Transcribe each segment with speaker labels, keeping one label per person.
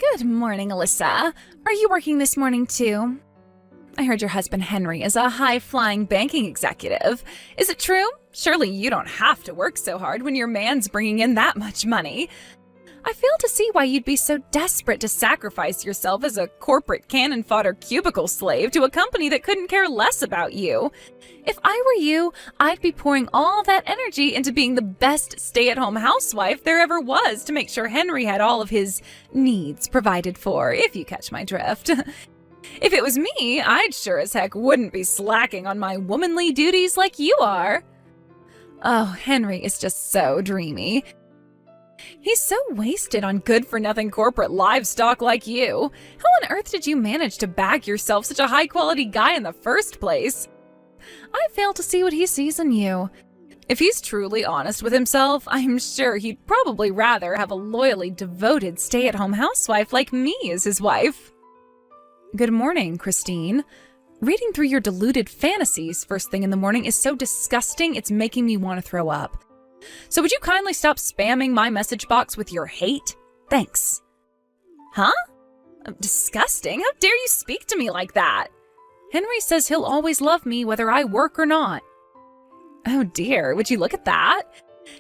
Speaker 1: Good morning, Alyssa. Are you working this morning too? I heard your husband Henry is a high-flying banking executive. Is it true? Surely you don't have to work so hard when your man's bringing in that much money. I fail to see why you'd be so desperate to sacrifice yourself as a corporate cannon fodder cubicle slave to a company that couldn't care less about you. If I were you, I'd be pouring all that energy into being the best stay-at-home housewife there ever was to make sure Henry had all of his needs provided for, if you catch my drift. If it was me, I'd sure as heck wouldn't be slacking on my womanly duties like you are. Oh, Henry is just so dreamy. He's so wasted on good-for-nothing corporate livestock like you. How on earth did you manage to bag yourself such a high-quality guy in the first place? I fail to see what he sees in you. If he's truly honest with himself, I'm sure he'd probably rather have a loyally devoted stay-at-home housewife like me as his wife. Good morning, Christine. Reading through your deluded fantasies first thing in the morning is so disgusting it's making me want to throw up. So would you kindly stop spamming my message box with your hate? Thanks. Huh? Disgusting? How dare you speak to me like that? Henry says he'll always love me whether I work or not. Oh dear, would you look at that?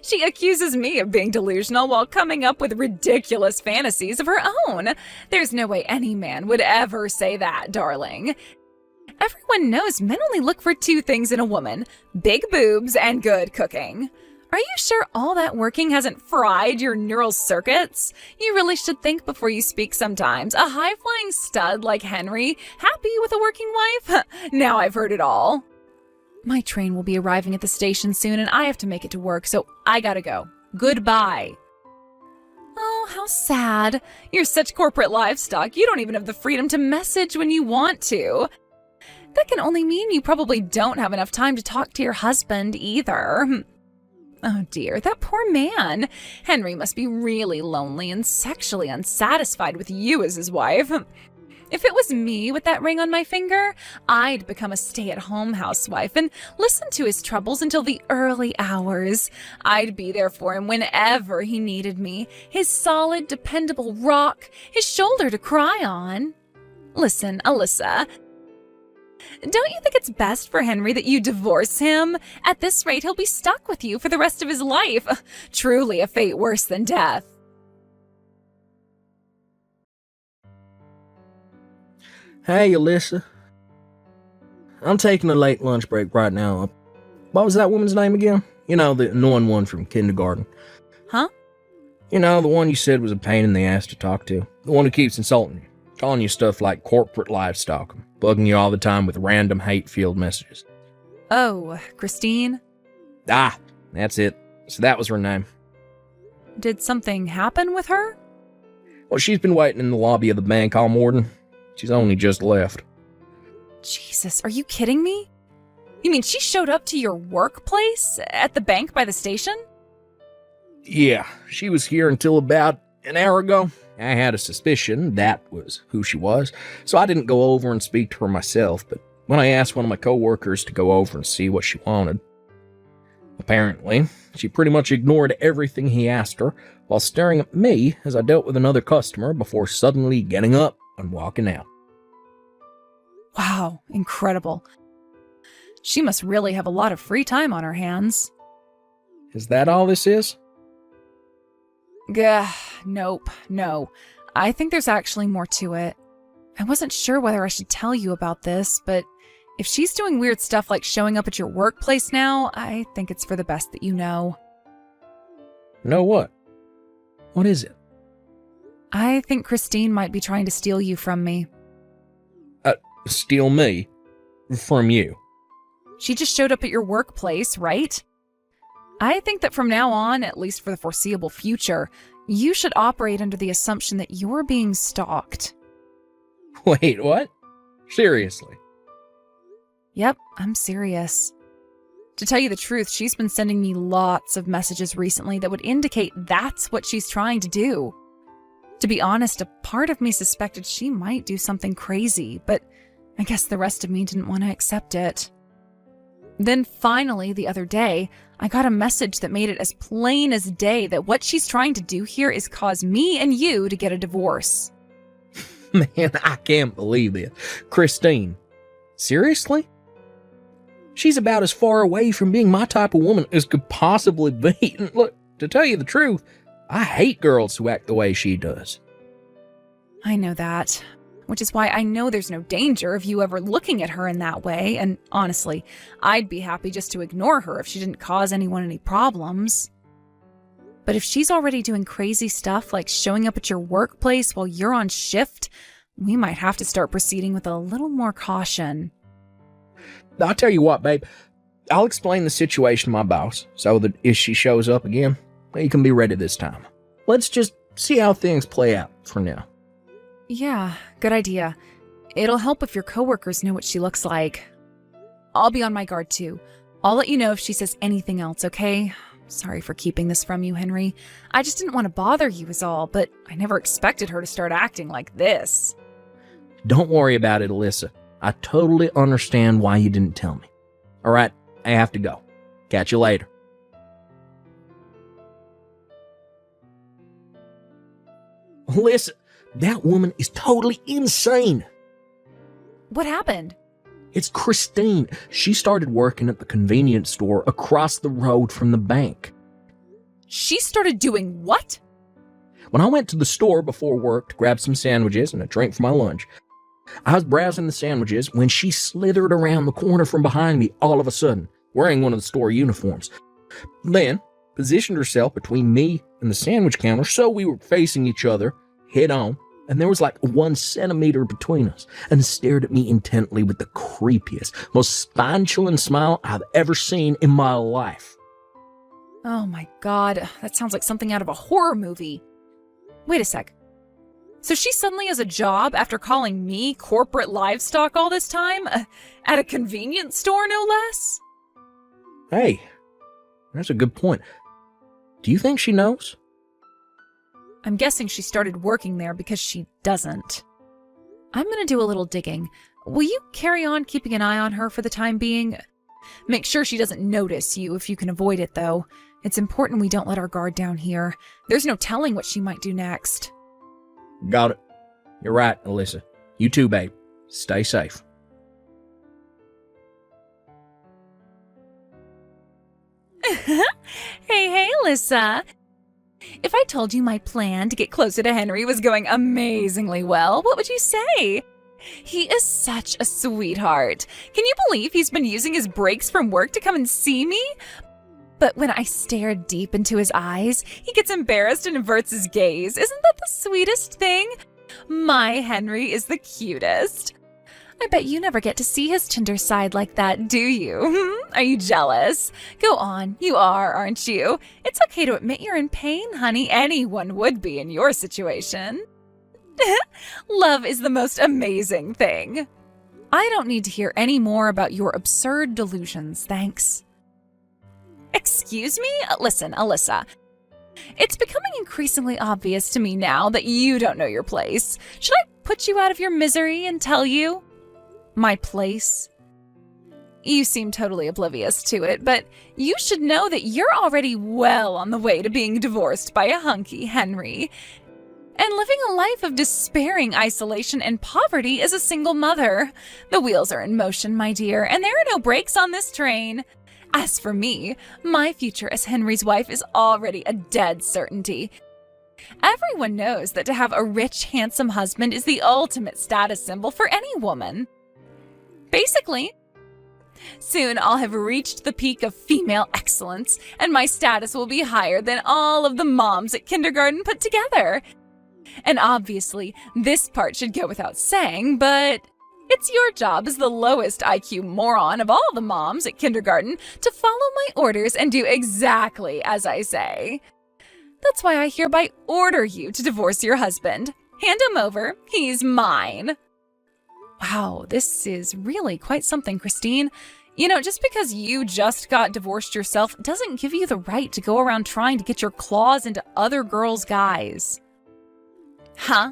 Speaker 1: She accuses me of being delusional while coming up with ridiculous fantasies of her own. There's no way any man would ever say that, darling. Everyone knows men only look for two things in a woman: big boobs and good cooking. Are you sure all that working hasn't fried your neural circuits? You really should think before you speak sometimes. A high-flying stud like Henry, happy with a working wife? Now I've heard it all. My train will be arriving at the station soon and I have to make it to work, so I gotta go. Goodbye. Oh, how sad. You're such corporate livestock, you don't even have the freedom to message when you want to. That can only mean you probably don't have enough time to talk to your husband either. Oh dear, that poor man. Henry must be really lonely and sexually unsatisfied with you as his wife. If it was me with that ring on my finger, I'd become a stay-at-home housewife and listen to his troubles until the early hours. I'd be there for him whenever he needed me, his solid, dependable rock, his shoulder to cry on. Listen, Alyssa, don't you think it's best for Henry that you divorce him? At this rate, he'll be stuck with you for the rest of his life. Truly a fate worse than death.
Speaker 2: Hey, Alyssa. I'm taking a late lunch break right now. What was that woman's name again? You know, the annoying one from kindergarten.
Speaker 1: Huh?
Speaker 2: You know, the one you said was a pain in the ass to talk to. The one who keeps insulting you, calling you stuff like corporate livestock, bugging you all the time with random hate-filled messages.
Speaker 1: Oh, Christine?
Speaker 2: Ah, that's it. So that was her name.
Speaker 1: Did something happen with her?
Speaker 2: Well, she's been waiting in the lobby of the bank all morning. She's only just left.
Speaker 1: Jesus, are you kidding me? You mean she showed up to your workplace at the bank by the station?
Speaker 2: Yeah, she was here until about an hour ago. I had a suspicion that was who she was, so I didn't go over and speak to her myself, but when I asked one of my coworkers to go over and see what she wanted, apparently, she pretty much ignored everything he asked her while staring at me as I dealt with another customer before suddenly getting up and walking out.
Speaker 1: Wow, incredible. She must really have a lot of free time on her hands.
Speaker 2: Is that all this is?
Speaker 1: Gah, nope, no. I think there's actually more to it. I wasn't sure whether I should tell you about this, but if she's doing weird stuff like showing up at your workplace now, I think it's for the best that you know.
Speaker 2: Know what? What is it?
Speaker 1: I think Christine might be trying to steal you from me.
Speaker 2: Steal me? From you?
Speaker 1: She just showed up at your workplace, right? I think that from now on, at least for the foreseeable future, you should operate under the assumption that you're being stalked.
Speaker 2: Wait, what? Seriously?
Speaker 1: Yep, I'm serious. To tell you the truth, she's been sending me lots of messages recently that would indicate that's what she's trying to do. To be honest, a part of me suspected she might do something crazy, but I guess the rest of me didn't want to accept it. Then finally, the other day, I got a message that made it as plain as day that what she's trying to do here is cause me and you to get a divorce.
Speaker 2: Man, I can't believe it. Christine, seriously? She's about as far away from being my type of woman as could possibly be. And look, to tell you the truth, I hate girls who act the way she does.
Speaker 1: I know that, which is why I know there's no danger of you ever looking at her in that way, and honestly, I'd be happy just to ignore her if she didn't cause anyone any problems. But if she's already doing crazy stuff like showing up at your workplace while you're on shift, we might have to start proceeding with a little more caution.
Speaker 2: I'll tell you what, babe. I'll explain the situation to my boss so that if she shows up again, you can be ready this time. Let's just see how things play out for now.
Speaker 1: Yeah, good idea. It'll help if your coworkers know what she looks like. I'll be on my guard too. I'll let you know if she says anything else, okay? Sorry for keeping this from you, Henry. I just didn't want to bother you is all, but I never expected her to start acting like this.
Speaker 2: Don't worry about it, Alyssa. I totally understand why you didn't tell me. All right, I have to go. Catch you later. Alyssa, that woman is totally insane.
Speaker 1: What happened?
Speaker 2: It's Christine. She started working at the convenience store across the road from the bank.
Speaker 1: She started doing what?
Speaker 2: When I went to the store before work to grab some sandwiches and a drink for my lunch, I was browsing the sandwiches when she slithered around the corner from behind me all of a sudden, wearing one of the store uniforms. Then positioned herself between me and the sandwich counter so we were facing each other head on, and there was like 1 centimeter between us, and stared at me intently with the creepiest, most spine-chilling smile I've ever seen in my life.
Speaker 1: Oh my god, that sounds like something out of a horror movie. Wait a sec. So she suddenly has a job after calling me corporate livestock all this time? At a convenience store, no less?
Speaker 2: Hey, that's a good point. Do you think she knows?
Speaker 1: I'm guessing she started working there because she doesn't. I'm gonna do a little digging. Will you carry on keeping an eye on her for the time being? Make sure she doesn't notice you if you can avoid it, though. It's important we don't let our guard down here. There's no telling what she might do next.
Speaker 2: Got it. You're right, Alyssa. You too, babe. Stay safe.
Speaker 1: Hey, Alyssa. If I told you my plan to get closer to Henry was going amazingly well, what would you say? He is such a sweetheart. Can you believe he's been using his breaks from work to come and see me? But when I stare deep into his eyes, he gets embarrassed and averts his gaze. Isn't that the sweetest thing? My Henry is the cutest. I bet you never get to see his tender side like that, do you? Are you jealous? Go on, you are, aren't you? It's okay to admit you're in pain, honey. Anyone would be in your situation. Love is the most amazing thing. I don't need to hear any more about your absurd delusions, thanks. Excuse me? Listen, Alyssa. It's becoming increasingly obvious to me now that you don't know your place. Should I put you out of your misery and tell you? My place? You seem totally oblivious to it, but you should know that you're already well on the way to being divorced by a hunky Henry, and living a life of despairing isolation and poverty as a single mother. The wheels are in motion, my dear, and there are no brakes on this train. As for me, my future as Henry's wife is already a dead certainty. Everyone knows that to have a rich, handsome husband is the ultimate status symbol for any woman. Basically, soon I'll have reached the peak of female excellence, and my status will be higher than all of the moms at kindergarten put together. And obviously, this part should go without saying, but it's your job as the lowest IQ moron of all the moms at kindergarten to follow my orders and do exactly as I say. That's why I hereby order you to divorce your husband. Hand him over. He's mine. Wow, this is really quite something, Christine. You know, just because you just got divorced yourself doesn't give you the right to go around trying to get your claws into other girls' guys. Huh?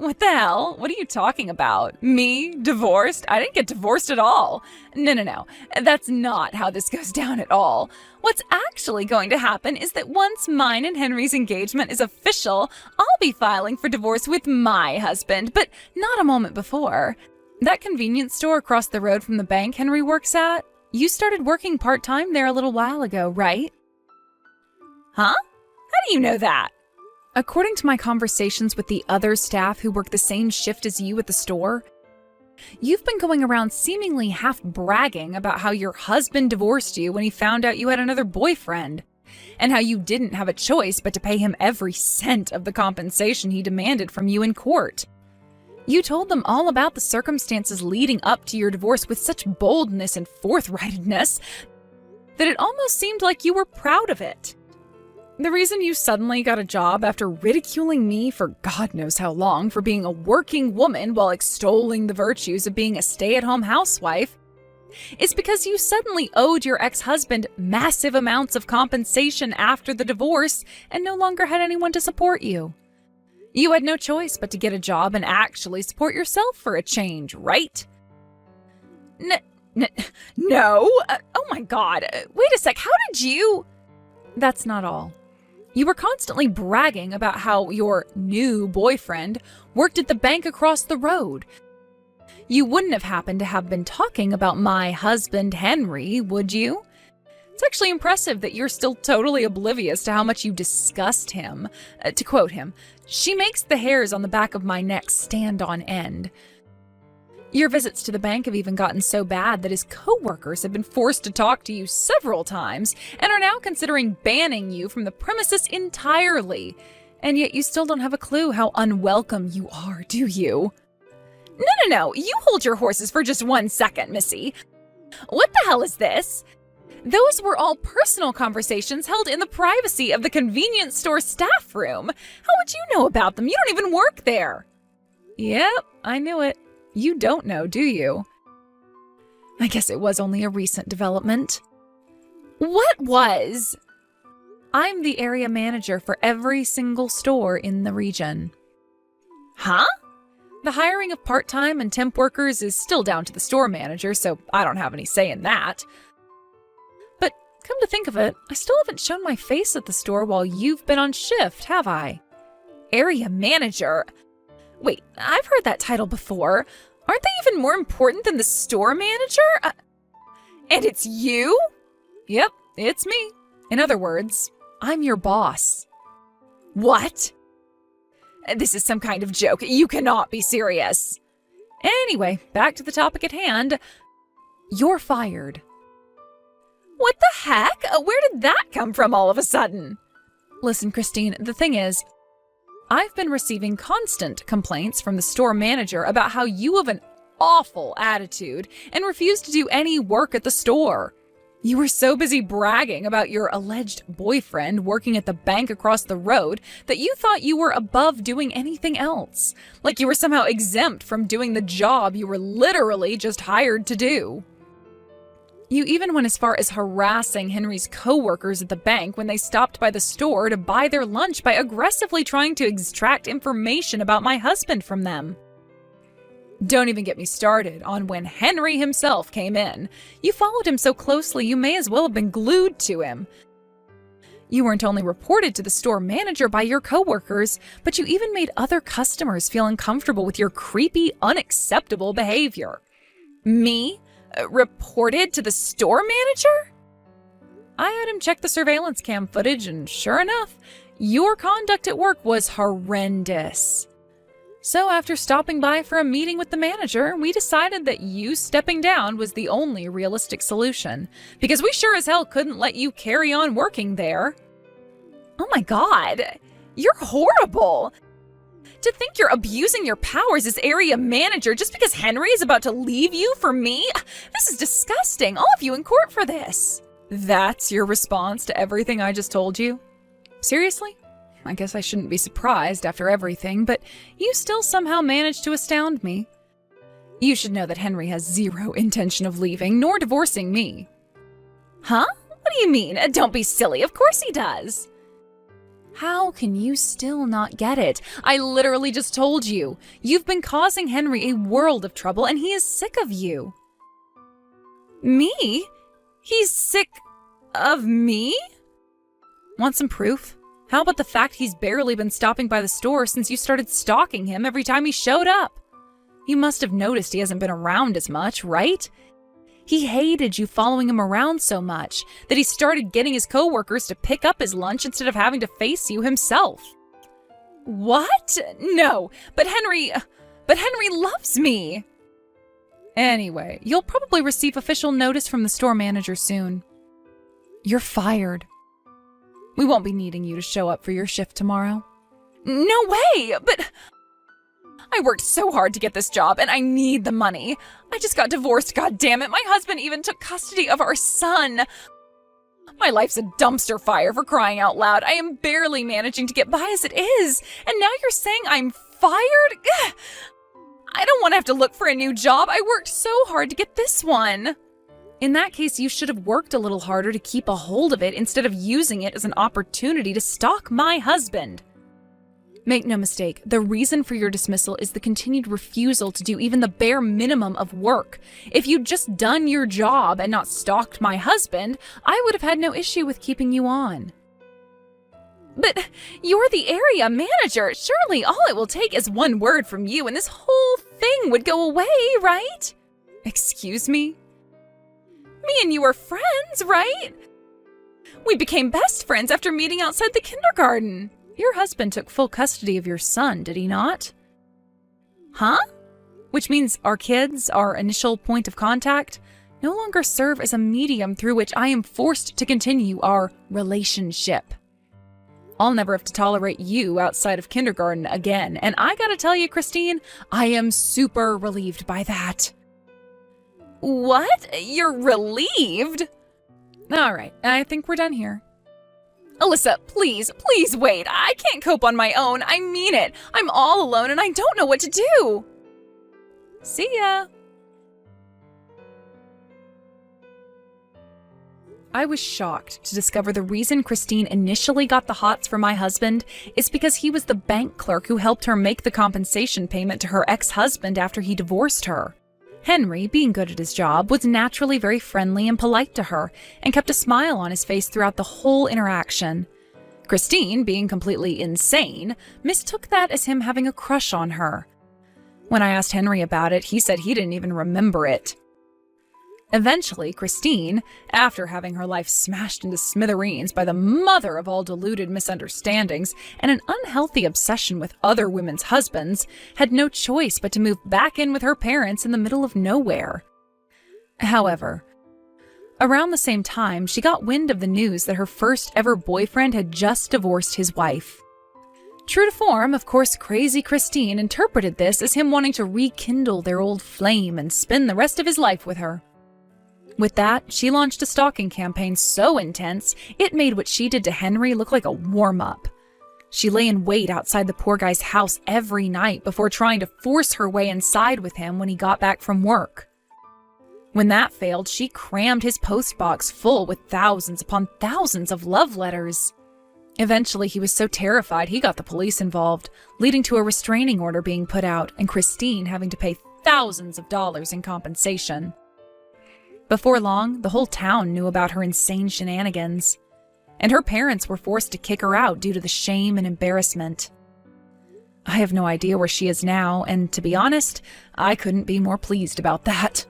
Speaker 1: What the hell? What are you talking about? Me? Divorced? I didn't get divorced at all. No. That's not how this goes down at all. What's actually going to happen is that once mine and Henry's engagement is official, I'll be filing for divorce with my husband, but not a moment before. That convenience store across the road from the bank Henry works at, you started working part-time there a little while ago, right? Huh? How do you know that? According to my conversations with the other staff who work the same shift as you at the store, you've been going around seemingly half bragging about how your husband divorced you when he found out you had another boyfriend, and how you didn't have a choice but to pay him every cent of the compensation he demanded from you in court. You told them all about the circumstances leading up to your divorce with such boldness and forthrightedness that it almost seemed like you were proud of it. The reason you suddenly got a job after ridiculing me for God knows how long for being a working woman while extolling the virtues of being a stay-at-home housewife is because you suddenly owed your ex-husband massive amounts of compensation after the divorce and no longer had anyone to support you. You had no choice but to get a job and actually support yourself for a change, right? No. Oh my God. Wait a sec. How did you... That's not all. You were constantly bragging about how your new boyfriend worked at the bank across the road. You wouldn't have happened to have been talking about my husband, Henry, would you? It's actually impressive that you're still totally oblivious to how much you disgust him. To quote him, "She makes the hairs on the back of my neck stand on end." Your visits to the bank have even gotten so bad that his co-workers have been forced to talk to you several times and are now considering banning you from the premises entirely. And yet you still don't have a clue how unwelcome you are, do you? No. You hold your horses for just 1 second, Missy. What the hell is this? Those were all personal conversations held in the privacy of the convenience store staff room. How would you know about them? You don't even work there. Yep, I knew it. You don't know, do you? I guess it was only a recent development. What was? I'm the area manager for every single store in the region. Huh? The hiring of part-time and temp workers is still down to the store manager, so I don't have any say in that. But come to think of it, I still haven't shown my face at the store while you've been on shift, have I? Area manager? Wait, I've heard that title before. Aren't they even more important than the store manager? And it's you? Yep, it's me. In other words, I'm your boss. What? This is some kind of joke. You cannot be serious. Anyway, back to the topic at hand. You're fired. What the heck? Where did that come from all of a sudden? Listen, Christine, the thing is, I've been receiving constant complaints from the store manager about how you have an awful attitude and refuse to do any work at the store. You were so busy bragging about your alleged boyfriend working at the bank across the road that you thought you were above doing anything else, like you were somehow exempt from doing the job you were literally just hired to do. You even went as far as harassing Henry's co-workers at the bank when they stopped by the store to buy their lunch by aggressively trying to extract information about my husband from them. Don't even get me started on when Henry himself came in. You followed him so closely you may as well have been glued to him. You weren't only reported to the store manager by your co-workers, but you even made other customers feel uncomfortable with your creepy, unacceptable behavior. Me? Reported to the store manager? I had him check the surveillance cam footage, and sure enough, your conduct at work was horrendous. So after stopping by for a meeting with the manager, we decided that you stepping down was the only realistic solution, because we sure as hell couldn't let you carry on working there. Oh my God, you're horrible! To think you're abusing your powers as area manager just because Henry is about to leave you for me? This is disgusting. I'll have you in court for this. That's your response to everything I just told you? Seriously? I guess I shouldn't be surprised after everything, but you still somehow managed to astound me. You should know that Henry has zero intention of leaving, nor divorcing me. Huh? What do you mean? Don't be silly. Of course he does. How can you still not get it? I literally just told you. You've been causing Henry a world of trouble and he is sick of you. Me? He's sick of me? Want some proof? How about the fact he's barely been stopping by the store since you started stalking him every time he showed up? You must have noticed he hasn't been around as much, right? He hated you following him around so much that he started getting his coworkers to pick up his lunch instead of having to face you himself. What? No, but Henry loves me. Anyway, you'll probably receive official notice from the store manager soon. You're fired. We won't be needing you to show up for your shift tomorrow. No way, but I worked so hard to get this job and I need the money. I just got divorced, goddammit. My husband even took custody of our son. My life's a dumpster fire, for crying out loud. I am barely managing to get by as it is. And now you're saying I'm fired? Ugh. I don't want to have to look for a new job. I worked so hard to get this one. In that case, you should have worked a little harder to keep a hold of it instead of using it as an opportunity to stalk my husband. Make no mistake, the reason for your dismissal is the continued refusal to do even the bare minimum of work. If you'd just done your job and not stalked my husband, I would have had no issue with keeping you on. But you're the area manager. Surely all it will take is one word from you and this whole thing would go away, right? Excuse me? Me and you are friends, right? We became best friends after meeting outside the kindergarten. Your husband took full custody of your son, did he not? Huh? Which means our kids, our initial point of contact, no longer serve as a medium through which I am forced to continue our relationship. I'll never have to tolerate you outside of kindergarten again, and I gotta tell you, Christine, I am super relieved by that. What? You're relieved? All right, I think we're done here. Alyssa, please wait. I can't cope on my own. I mean it. I'm all alone and I don't know what to do. See ya. I was shocked to discover the reason Christine initially got the hots for my husband is because he was the bank clerk who helped her make the compensation payment to her ex-husband after he divorced her. Henry, being good at his job, was naturally very friendly and polite to her and kept a smile on his face throughout the whole interaction. Christine, being completely insane, mistook that as him having a crush on her. When I asked Henry about it, he said he didn't even remember it. Eventually, Christine, after having her life smashed into smithereens by the mother of all deluded misunderstandings and an unhealthy obsession with other women's husbands, had no choice but to move back in with her parents in the middle of nowhere. However, around the same time, she got wind of the news that her first ever boyfriend had just divorced his wife. True to form, of course, crazy Christine interpreted this as him wanting to rekindle their old flame and spend the rest of his life with her. With that, she launched a stalking campaign so intense, it made what she did to Henry look like a warm-up. She lay in wait outside the poor guy's house every night before trying to force her way inside with him when he got back from work. When that failed, she crammed his postbox full with thousands upon thousands of love letters. Eventually, he was so terrified he got the police involved, leading to a restraining order being put out and Christine having to pay thousands of dollars in compensation. Before long, the whole town knew about her insane shenanigans, and her parents were forced to kick her out due to the shame and embarrassment. I have no idea where she is now, and to be honest, I couldn't be more pleased about that.